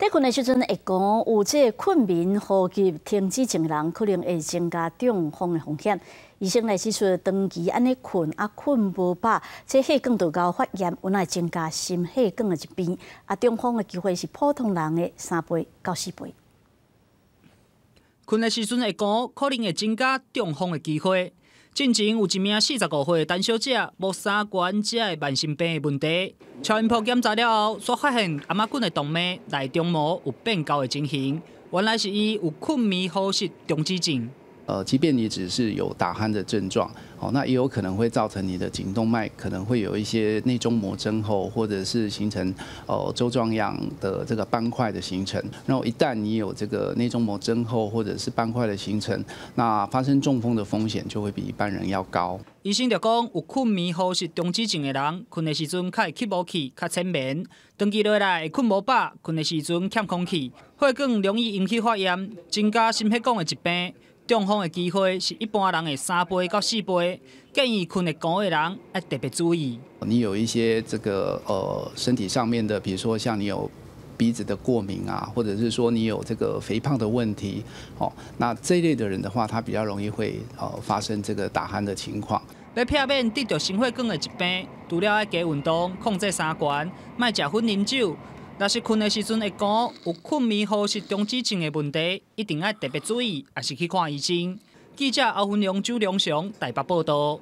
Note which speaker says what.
Speaker 1: 咧困的时阵会讲有这困眠呼吸停止症的人，可能会增加中风的风险。医生来指出，长期安尼困困无饱，这血管道高发炎，有会增加心血管的疾病。中风的机会是普通人的3倍到4倍。
Speaker 2: 困的时阵会讲，可能会增加中风的机会。进前有一名45岁陈小姐，无三关节的慢性病的问题，超音波检查了后，所发现阿妈棍的动脉内中膜有变高的情形，原来是伊有困眠呼吸中止症。
Speaker 3: 即便你只是有打鼾的症状，那也有可能会造成你的颈动脉可能会有一些内中膜增厚，或者是形成粥状样的这个斑块的形成。然后一旦你有这个内中膜增厚或者是斑块的形成，那发生中风的风险就会比一般人要高。
Speaker 2: 医生就讲，有困眠呼吸中止症的人，困的时阵较会吸无气、较浅眠，长期落来会困无饱，困的时阵欠空气，血管容易引起发炎，增加心血管的疾病。中风的机会是一般人的3倍到4倍，建议困得高的人要特别注意。
Speaker 3: 你有一些这个身体上面的，比如说像你有鼻子的过敏啊，或者是说你有这个肥胖的问题，那这一类的人的话，他比较容易会发生这个打鼾的情况。
Speaker 2: 要避免得到心血管的疾病，除了要加运动、控制三观，莫食薰啉酒。若是困的时阵会讲有困眠呼吸中止症的问题，一定要特别注意，也是去看医生。记者欧文良、周良祥台北报道。